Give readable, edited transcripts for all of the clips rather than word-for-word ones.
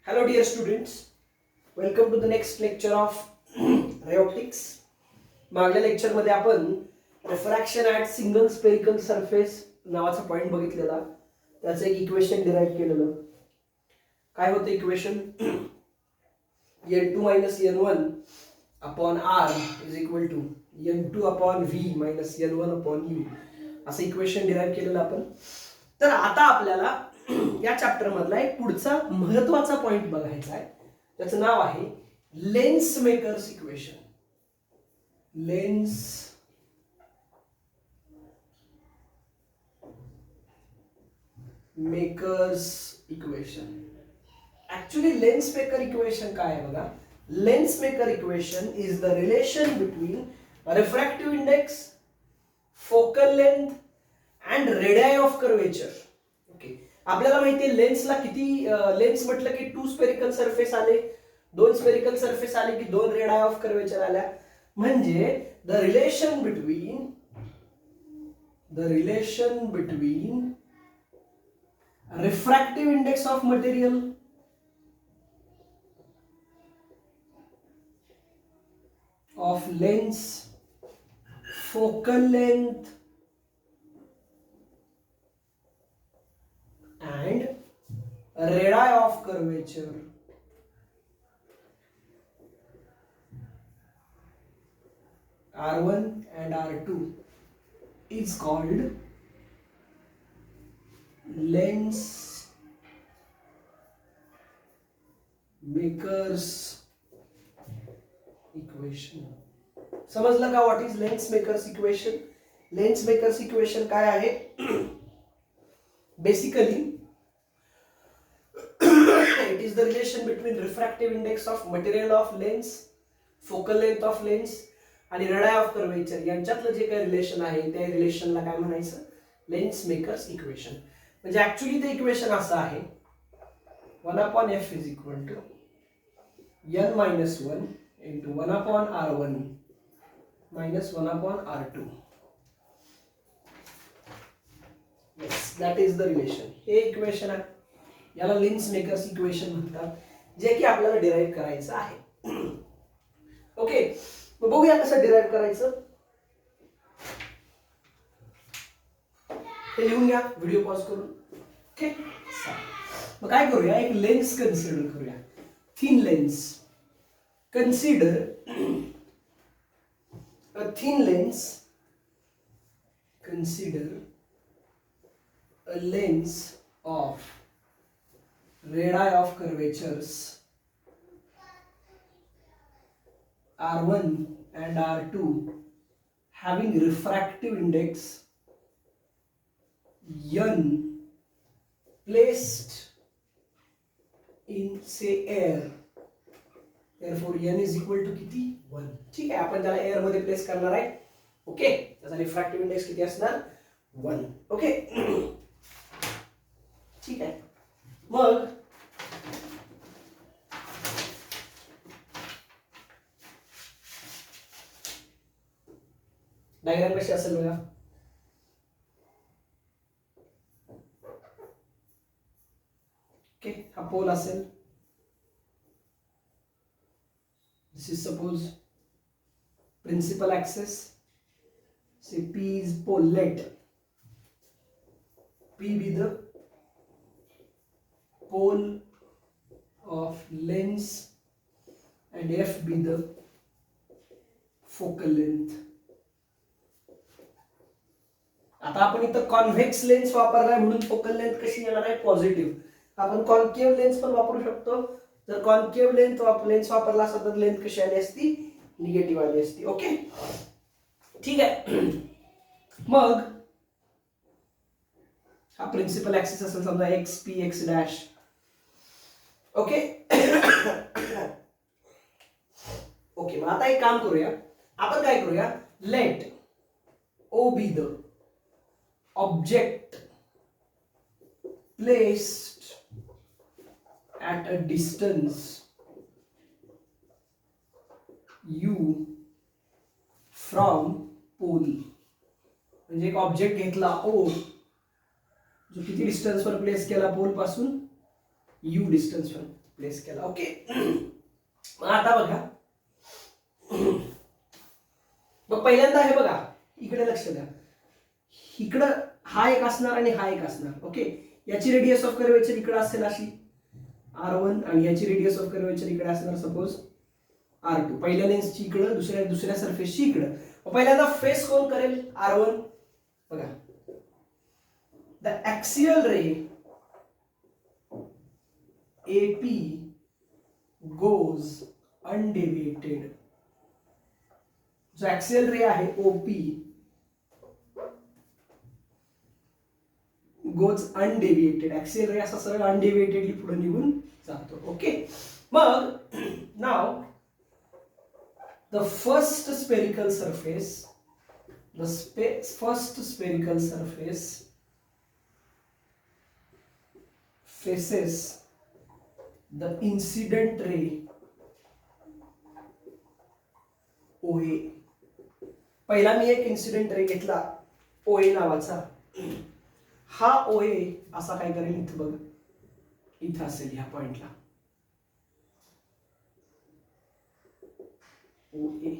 Hello dear students, welcome to the next lecture of ray optics. मागल्या lecture मध्ये आपण refraction at single spherical surface नावाचा point बघितलेला. त्याचं एक इक्वेशन डिराइव्ह केलेलं. काय होतं equation? n2 - n1 upon r is equal to n2 upon v minus n1 upon u असं इक्वेशन डिराइव्ह केलेलं आपण. तर आता आपल्याला या चॅप्टर मधला एक पुढचा महत्त्वाचा पॉइंट बघायचा आहे. त्याचं नाव आहे lens makers equation. Lens makers equation. Actually lens maker equation काय आहे बघा. Lens maker equation is the relation between refractive index, focal length and radii of curvature. Okay, आपल्याला माहिती आहे लेन्सला किती लेन्स म्हटलं की 2 स्पेरिकल सरफेस आले, 2 स्पेरिकल सरफेस आले की 2 रेडियाई ऑफ कर्वेचर आल्या. म्हणजे the relation between refractive index of material of lens, focal length and radii of curvature R1 and R2 is called lens makers equation. समजलं का what is lens makers equation? Lens makers equation काय आहे? Basically it is the relation between refractive index of material of lens, focal length of lens आणि radii of curvature यांच्यातलं जे काही relation आहे त्या रिलेशनला काय म्हणायचं? Lens makers equation. म्हणजे ऍक्च्युली ते इक्वेशन असं आहे 1/f is equal to n - 1 into 1 upon R1 minus 1 upon R2. Yes, that is the relation. हे इक्वेशन आहे, याला लेन्स मेकर्स इक्वेशन म्हणतात, जे की आपल्याला डिराइव्ह करायचं आहे. ओके, मग बघूया कसं डिराइव्ह करायचं. हे लिहून घ्या व्हिडिओ पॉज करून. ओके, मग काय करूया, एक लेन्स कन्सिडर करूया. Thin lens. Consider a thin lens. Consider a lens of radii of curvatures R1 and R2 having refractive index n placed in say air. Therefore n is equal to किती? 1. ठीक आहे, आपण त्याला air मध्ये place करणार आहे. Okay, त्याचा refractive index किती असणार? 1. ओके, ठीक आहे. मग डायग्राम कशी असेल बघा. ओके, हा पोल असेल. This is suppose principal axis. Say P is pole. Let P be the pole of lens and F be the focal length. आता आपण इथं कॉन्व्हेक्स लेन्स वापरलाय म्हणून फोकल लेंथ कशी येणार आहे? पॉझिटिव्ह. आपण कॉन्केव्ह लेन्स पण वापरू शकतो. जर कॉन्केव्ह लेन्स वापरला असता तर लेंथ कशी आली असती? निगेटिव्ह आली असती. ओके, ठीक आहे. मग हा प्रिन्सिपल ऍक्सिस असेल समजा X P X dash. Okay, okay, मग आता एक काम करूया. आपण काय करूया, let O B the object placed at a distance u from pole. म्हणजे एक ऑब्जेक्ट घेतला ओ, जो किती डिस्टन्सवर प्लेस केला पोल पासून? u डिस्टन्सवर. प्लेस केला. ओके. मग आता बघा, मग पहिल्यांदा हे बघा, इकडे लक्ष द्या. इकडं हा एक असणार आणि हा एक असणार. ओके. याची रेडियस ऑफ कर्वेचर इकडे असेल अशी R1 आणि याची रेडियस ऑफ कर्वेचर इकडे असणार सपोज R2. पहिल्या लेन्सची इकडं, दुसऱ्या सरफेसची इकडं. पहिल्यांदा फेस कोण करेल? R1. बघा, the axial ray AP goes undeviated. जो ऍक्सियल रे आहे OP गोज अनडेव्हिएटेड. ऍक्सियल रे असा सरळ अनडेव्हिएटेडली पुढे निघून जातो. ओके. मग नाव the first spherical surface, faces the incident ray OA. पहिला मी एक इन्सिडेंट रे घेतला OA नावाचा. हा OA असा काय करेल, इथं बघ, इथं असेल ह्या पॉइंटला OA.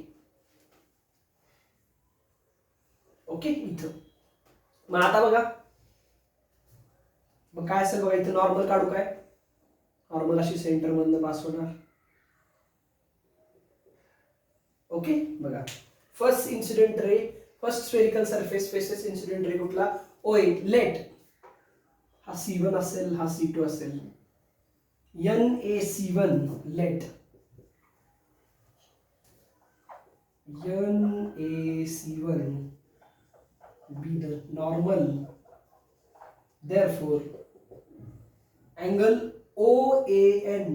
ओके. इथं मग आता बघा, मग काय असेल बघा, इथं नॉर्मल काढू काय? नॉर्मल अशी सेंटर मधनं पास होणार. ओके. बघा, first incident ray, first spherical surface faces incident ray कुठला? OA. लेट हा C1 असेल, हा C2 असेल. NaC1 let, NaC1 be the normal, therefore angle OAN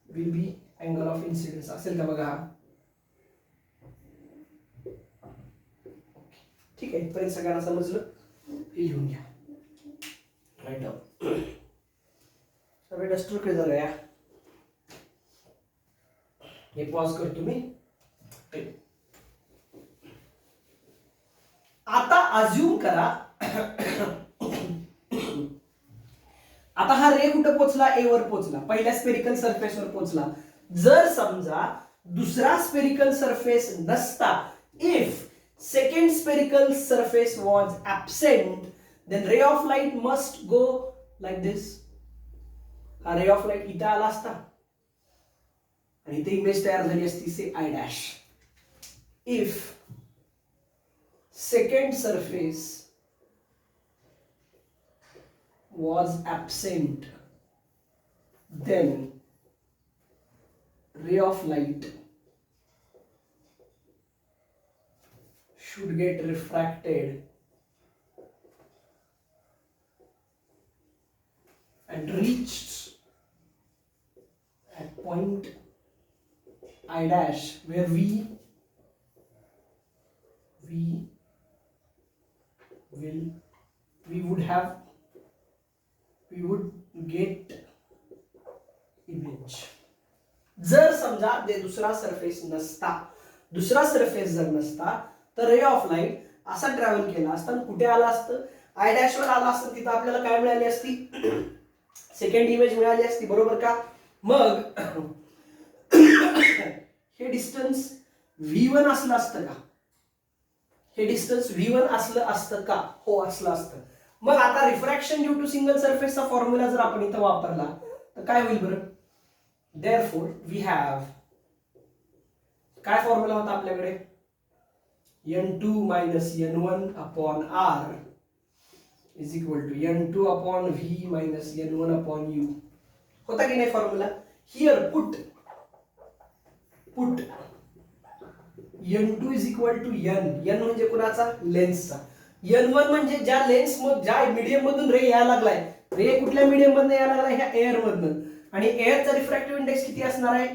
will be angle of incidence. असेल का बघा? ठीक आहे, इथपर्यंत सगळ्यांना समजलं? हे लिहून घ्या. Write down. सगळे डस्टरकडे जाऊया. हे पॉज करतो मी. आता अज्युम करा, आता हा रे कुठे पोचला? ए वर पोचला, पहिल्या स्पेरिकल सरफेस वर पोचला. जर समजा दुसरा स्पेरिकल सरफेस नसता, if second spherical surface was absent, then ray of light must go like this. हा ray of light इथं आला असता आणि इथे इमेज तयार झाली असती, से I dash. If second surface was absent, then ray of light should get refracted and reached at point I dash, where we would get image. जर समजा ते दुसरा सरफेस नसता, दुसरा सरफेस जर नसता, तर रे ऑफ लाईट असा ट्रॅव्हल केला असता, कुठे आला असतं? आय डॅश वर आला असतं. तिथं आपल्याला काय मिळाली असती? सेकंड इमेज मिळाली असती, बरोबर का? मग हे डिस्टन्स V1 असलं असतं का? हे डिस्टन्स V1 असलं असतं का? हो, असलं असतं. मग आता रिफ्रॅक्शन ड्यू टू सिंगल सरफेसचा फॉर्म्युला जर आपण इथं वापरला तर काय होईल बरं? देअरफॉर वी हॅव, काय फॉर्म्युला होता आपल्याकडे? N2 minus N1 upon R is equal to N2 upon V minus N1 upon U. होता की नाही formula? Here put N2 is equal to N. N म्हणजे कुणाचा? लेन्सचा. N1 म्हणजे ज्या लेन्स ज्या मीडियम मधून रे यायला लागलाय. रे कुठल्या मीडियम मधून यायला लागलाय? ह्या एअर मधून. आणि एअरचा रिफ्रॅक्टिव्ह इंडेक्स किती असणार आहे?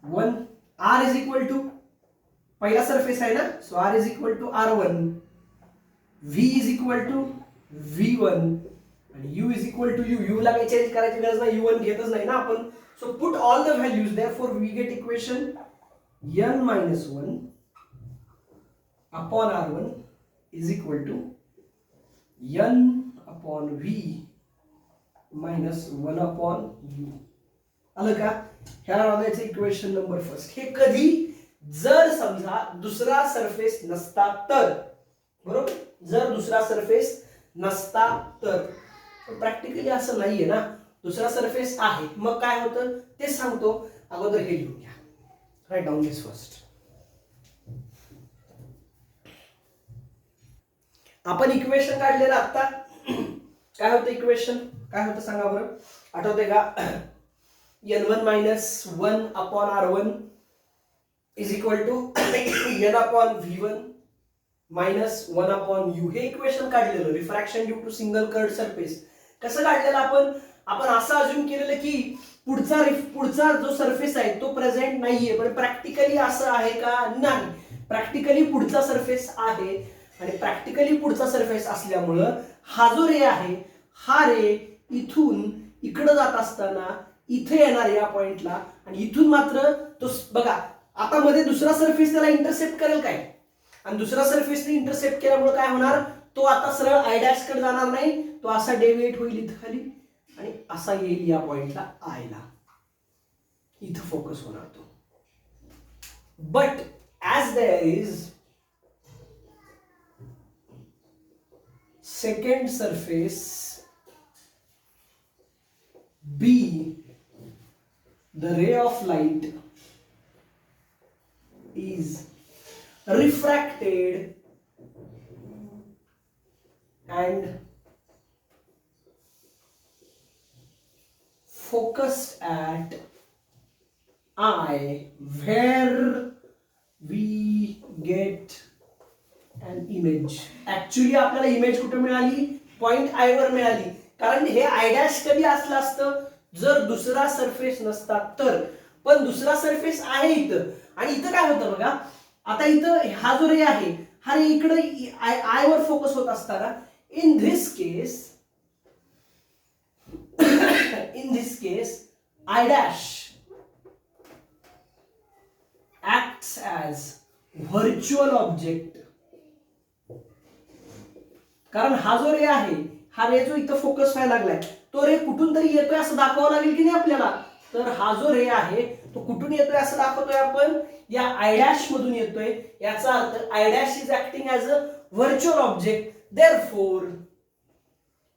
1. R is equal to, पहिला सरफेस आहे ना, so R is equal to R1, V is equal to V1 आणि U is equal to U. U ला काही चेंज करायची गरज नाही, U1 घेतच नाही ना आपण. So put all the values, therefore we get equation N minus 1 upon R1 is equal to N upon V minus 1/u. आलं का? ह्याला लावायचं इक्वेशन नंबर फर्स्ट. हे कधी? जर समजा दुसरा सरफेस नसता तर, बरोबर? जर दुसरा सरफेस नसता तर. प्रॅक्टिकली असं नाहीये ना, दुसरा सरफेस आहे. मग काय होतं ते सांगतो. अगोदर हे लिहून घ्या. राईट डाऊन दिस फर्स्ट. आपण इक्वेशन काढलेलं आता. काय होतं इक्वेशन? काय होतं सांगा बरं, आठवते का? n1 minus 1/r1 is equal to n/v1 minus 1/u. हे इक्वेशन काढलेलं refraction due to single curved surface. कसं काढलेलं आपण असं अज्युम केलेलं की पुढचा जो सरफेस आहे तो प्रेझेंट नाहीये, पण प्रॅक्टिकली असं आहे का? नाही. प्रॅक्टिकली पुढचा सरफेस आहे, आणि प्रॅक्टिकली पुढचा सरफेस असल्यामुळं हा जो रे आहे, हा रे इथून इकडं जात असताना इथे येणार या पॉइंटला, आणि इथून मात्र तो बघा आता मध्ये दुसरा सरफेस त्याला इंटरसेप्ट करेल काय, आणि दुसरा सरफेसने इंटरसेप्ट केल्यामुळे काय होणार, तो आता सरळ आय डॅश कडे जाणार नाही, तो असा डेव्हिएट होईल इथं खाली आणि असा येईल या पॉइंटला आय ला. इथं फोकस होणार तो. But as there is second surface B, the ray of light is refracted and focused at I, where we get an image. Actually आपल्याला इमेज कुठे मिळाली? पॉइंट आय वर मिळाली. कारण हे आय डॅश कधी असलं असतं? जर दुसरा सरफेस नसता तर. पण दुसरा सरफेस आहे इथं, आणि इथं काय होतं बघा, आता इथं हा जो रे आहे, हा रे इकडे आय वर फोकस होत असताना in this case I dash acts as virtual object. कारण हा जो रे आहे, हा रे जो इथं फोकस व्हायला लागलाय, तो रे कुठून तरी येतोय असं दाखवावं लागेल की नाही आपल्याला. तर हा जो रे आहे तो कुठून येतोय असं दाखवतोय आपण, या आय डॅश मधून येतोय. याचा अर्थ I dash is acting as a virtual object. Therefore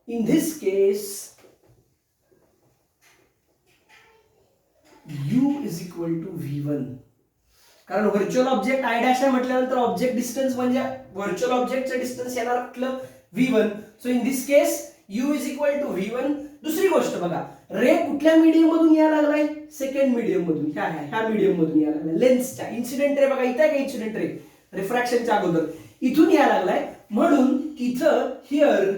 in this case u is equal to v1. कारण व्हर्च्युअल ऑब्जेक्ट आय डॅश आहे म्हटल्यानंतर ऑब्जेक्ट डिस्टन्स म्हणजे व्हर्च्युअल ऑब्जेक्टचं डिस्टन्स येणार कुठलं? v1. So in this case u is equal to v1. दुसरी गोष्ट बघा, रे कुठल्या मीडियम मधून यायला लागलाय? सेकंड मीडियम मधून. ह्या मीडियम मधून यायला लागलाय. लेन्सच्या इन्सिडेंट रे बघा, इथे आहे का इन्सिडेंट रे? रिफ्रॅक्शनच्या अगोदर इथून यायला लागलाय, म्हणून इथं here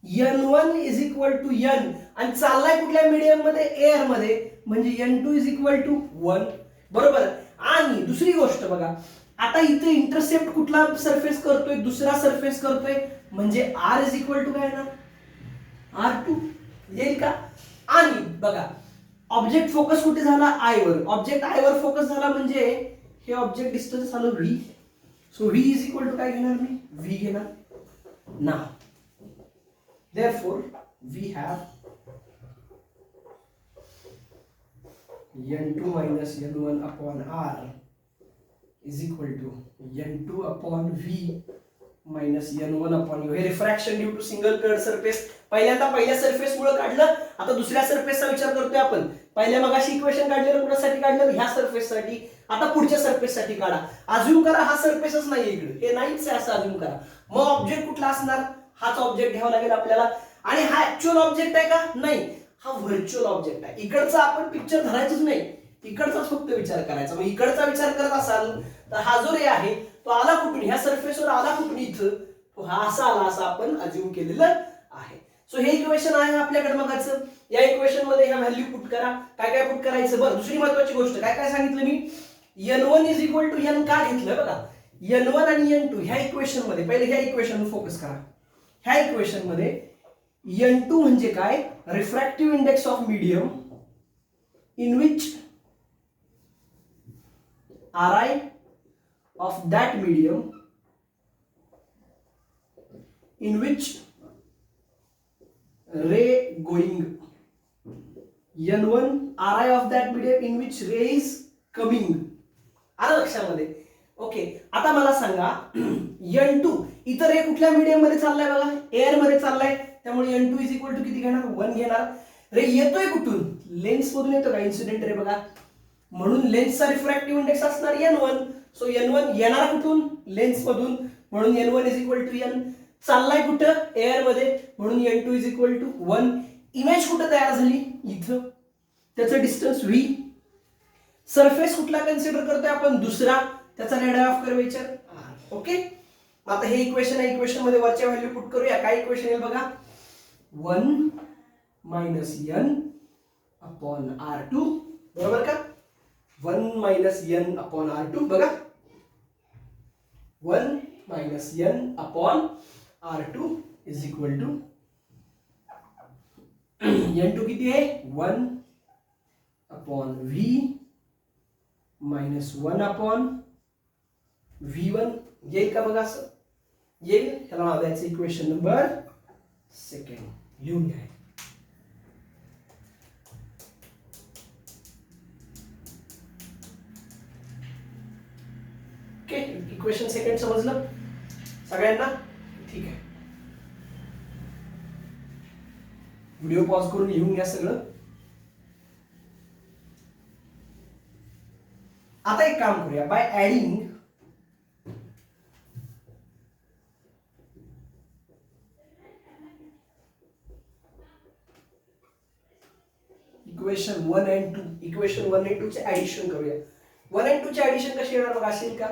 n1 is equal to n, आणि चाललाय कुठल्या मीडियम मध्ये? एअर मध्ये, म्हणजे n2 इज इक्वल टू 1. बरोबर. आणि दुसरी गोष्ट बघा, आता इथे इंटरसेप्ट कुठला सरफेस करतोय? दुसरा सरफेस करतोय, म्हणजे r इज इक्वल टू काय येणार? r2 येईल का? आणि बघा ऑब्जेक्ट फोकस कुठे झाला? आय वर. ऑब्जेक्ट आय वर फोकस झाला म्हणजे हे ऑब्जेक्ट डिस्टन्स आलं v. So v is equal to काय घेणार मी? v घेणार ना. Therefore we have n2 minus n1 upon r is equal to n2 upon v minus n1 upon u. हे refraction due to single curved surface. पहिल्यांदा पहिल्या surface मुळे काढलं, आता दुसऱ्या सरफेसचा विचार करतोय आपण. पहिल्या मगाशी इक्वेशन काढलेलं कुणासाठी काढलं? ह्या सरफेस साठी. आता पुढच्या सरफेस साठी काढा. अज्युम करा हा सरफेसच नाही इकडे, हे नाहीच आहे असं अज्युम करा. मग ऑब्जेक्ट कुठला असणार? हाच ऑब्जेक्ट घ्यावा लागेल आपल्याला. आणि हा ऍक्च्युअल ऑब्जेक्ट आहे का? नाही, हा व्हर्च्युअल ऑब्जेक्ट आहे. इकडचा आपण पिक्चर धरायचंच नाही, इकडचाच फक्त विचार करायचा. मग इकडचा विचार करत असाल तर हा जो रे आहे तो आला कुठून? ह्या सरफेसवर आला कुठून? इथं. तो हा असा आला असं आपण अज्युम केलेलं आहे. सो हे इक्वेशन आहे आपल्याकडे मगाचं. या इक्वेशन मध्ये ह्या व्हॅल्यू पुट करा. काय काय पुट करायचं? बरं, दुसरी महत्वाची गोष्ट काय काय सांगितलं मी? n1 is equal to n का घेतलं बघा. n1 आणि n2 ह्या इक्वेशन मध्ये, पहिले ह्या इक्वेशन फोकस करा. ह्या इक्वेशन मध्ये n2 म्हणजे काय? Refractive index of medium in which ri of that medium in which ray going. N1 Ri of that medium in which ray is coming. आलं लक्षामध्ये. ओके, आता मला सांगा N2 इतर रे कुठल्या मीडियम मध्ये चाललाय बघा, एअर मध्ये चाललाय, त्यामुळे N2 इज इक्वल टू किती घेणार, 1 घेणार. रे येतोय कुठून, लेन्स मधून येतो का, इन्सिडेंट रे बघा, म्हणून लेन्सचा रिफ्रॅक्टिव्ह इंडेक्स असणार N1. सो N1 येणार कुठून, लेन्स मधून, म्हणून N1 is equal to N. चाललाय कुठं, एअर मध्ये, म्हणून N2 is equal to 1. Image कुठं तयार झाली, इथं, त्याचं डिस्टन्स V. सरफेस कुठला कन्सिडर करतोय आपण, दुसरा, त्याचा radius of curvature R. Okay, आता हे इक्वेशन आहे, इक्वेशन मध्ये वरच्या व्हॅल्यू पुट करूया. काय इक्वेशन आहे बघा, 1 मायनस n अपॉन R2, बरोबर का, 1 मायनस n अपॉन R2, बघा 1 minus n upon R2 is equal to N2 किती आहे, 1 upon V minus 1 upon V1. येईल का बघा, असं येईल. ह्याला नाव द्यायचं इक्वेशन नंबर 2. लिहून घ्या. ओके, इक्वेशन 2 समजलं सगळ्यांना, ठीक आहे. व्हिडिओ पॉज करून लिहून घ्या सगळं. आता एक काम करूया, by adding equation 1 and 2, equation 1 and 2 चे ऍडिशन करूया. 1 and 2 चे ऍडिशन कसे येणार बघा, असेल का,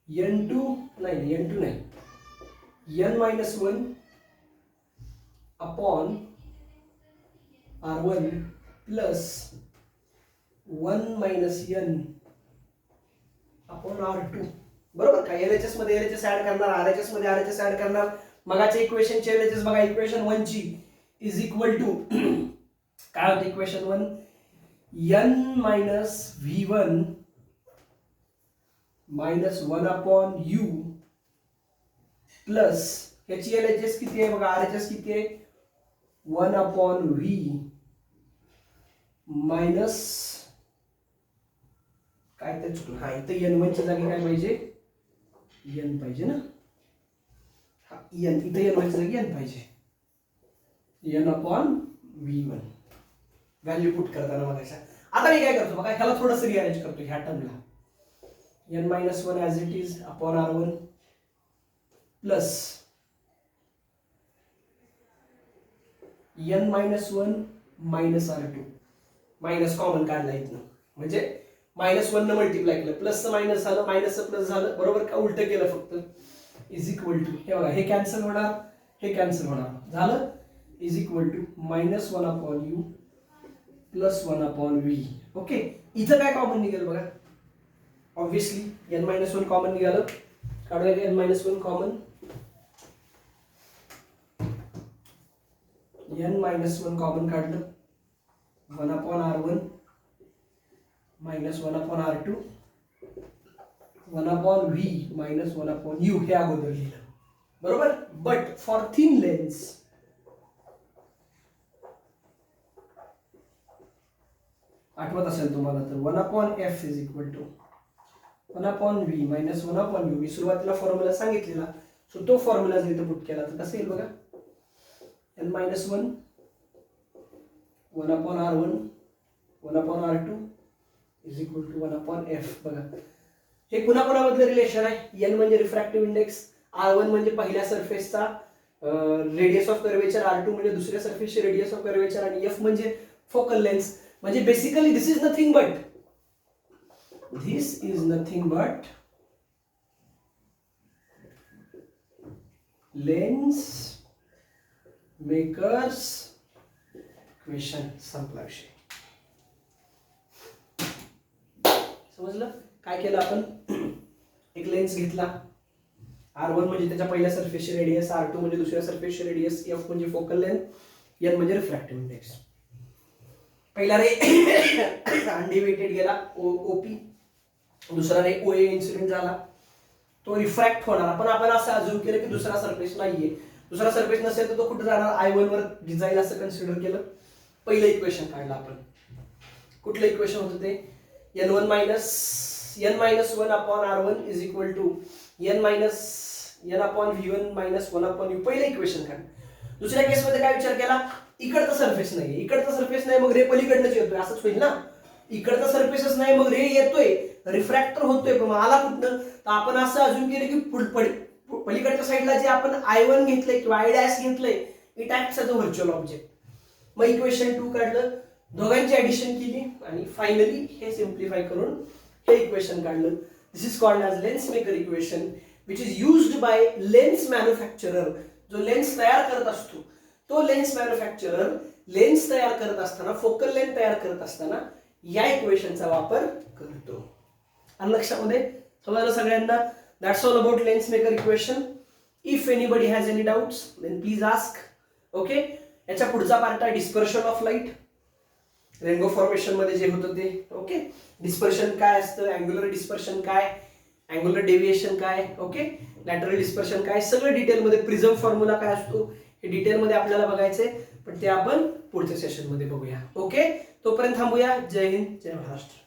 N2 नाही, N2 नाही, N minus 1 upon R1 plus 1 minus n upon R2, बरोबर का. LHS मध्ये LHS ऍड करणार, RHS मध्ये RHS ऍड करणार. मगाच्या इक्वेशन चे LHS बघा, इक्वेशन 1 ची इज इक्वल टू काय होतं, equation 1 n minus V1 minus 1 upon U plus याची LHS किती आहे बघा, RHS किती आहे, 1 अपॉन V मायनस काय ते चुकलं, हा इथं N1 च्या जागी काय पाहिजे, N पाहिजे ना, हा N, इथं N1 च्या जागी N पाहिजे, N upon V1 value put करताना बघायचा. आता मी काय करतो बघा, ह्याला थोडंसं रिअरेंज करतो, ह्या टर्मला N minus 1 as it is upon R1 plus N minus 1 minus R2, minus common काढला इथनं, म्हणजे मायनस 1 न मल्टिप्लाय केलं, प्लस मायनस झालं, मायनस प्लस झालं, बरोबर का, उलट केलं फक्त, इज इक्वल टू, हे बघा हे कॅन्सल होणार, हे कॅन्सल होणार, झालं, is equal to minus 1 upon U plus 1 upon V. Okay, इथं काय कॉमन निघेल बघा, ऑब्विसली N मायनस 1 कॉमन निघालं, काढूया N minus 1 common, N minus 1 common काढलं, 1 upon R1 minus 1 upon R2, 1 upon V minus 1 upon U हे अगोदर लिहिलं, बरोबर. बट फॉर थिन लेन्स आठवत असेल तुम्हाला तर 1 upon F is equal to 1 upon V minus 1 upon U. मी सुरुवातीला फॉर्म्युला सांगितलेला, सो तो फॉर्म्युला जर इथं पुट केला तर कसं येईल बघा, N minus 1 1 upon R1 1 upon R2 is equal to 1 upon F. बघा हे पुन्हा कोणामधलं रिलेशन आहे, N म्हणजे रिफ्रॅक्टिव्ह इंडेक्स, R1 म्हणजे पहिल्या सरफेसचा रेडियस ऑफ कर्वेचर, R2 म्हणजे दुसऱ्या सरफेसचे रेडियस ऑफ कर्वेचर, आणि F म्हणजे फोकल लेंथ. म्हणजे basically this is nothing but lens makers equation. संपला विषय. समजलं काय केलं आपण, एक लेन्स घेतला, R1 म्हणजे त्याच्या पहिल्या सरफेसचे रेडियस, R2 म्हणजे दुसऱ्या सरफेसचे रेडियस, F म्हणजे फोकल लेंथ, N म्हणजे रिफ्रॅक्टिव्ह इंडेक्स. पहिला रे अनडिव्हिएटेड गेला OP, दुसरा रे OA इन्सिडेंट झाला, तो रिफ्रॅक्ट होणार. आपण असं अज्युम केलं की दुसरा सरफेस नाहीये, दुसरा सरफेस नसेल तर तो कुठे जाणार, I1 वर जाईल असं कन्सिडर केलं. पहिलं इक्वेशन काढलं आपण. कुठलं इक्वेशन होतं ते, n1 minus 1 upon r1 is equal to n upon v1 minus 1 upon u. पहिलं इक्वेशन काढलं. दुसऱ्या केसमध्ये काय विचार केला, इकडचा सरफेस नाही, इकडचा सरफेस नाही, मग रे पलीकडनंच येतोय असंच होईल ना. इकडचा सरफेसच नाही, मग रे येतोय, रिफ्रॅक्टर होतोय, पण आला कुठनं, तर आपण असं अजून केलं की पलीकडच्या साईडला जे आपण I1 घेतलंय किंवा I डॅश घेतलंय, it acts as a virtual object. मग इक्वेशन 2 काढलं, दोघांची ऍडिशन केली आणि फायनली हे सिम्प्लिफाय करून हे इक्वेशन काढलं. This is called as lens maker equation, which is used by lens manufacturer. जो लेन्स तयार करत असतो तो लेन्स मॅन्युफॅक्चरर लेन्स तयार करत असताना, फोकल लेंथ तयार करत असताना या इक्वेशनचा वापर करतो. आणि लक्षामध्ये समजलं सगळ्यांना. That's all about lens maker equation. If anybody has any doubts then please ask. Okay, याच्या पुढचा पार्ट आहे dispersion of light. Rainbow formation मध्ये जे होतं ते. ओके, डिस्पर्शन काय असतं, अँग्युलर डिस्पर्शन काय, अँग्युलर डेव्हिएशन काय, ओके, लॅटरल डिस्पर्शन काय, सगळं डिटेलमध्ये, प्रिझम फॉर्म्युला काय असतो हे डिटेलमध्ये आपल्याला बघायचंय, पण ते आपण पुढच्या सेशनमध्ये बघूया. ओके, तोपर्यंत थांबूया. जय हिंद, जय महाराष्ट्र.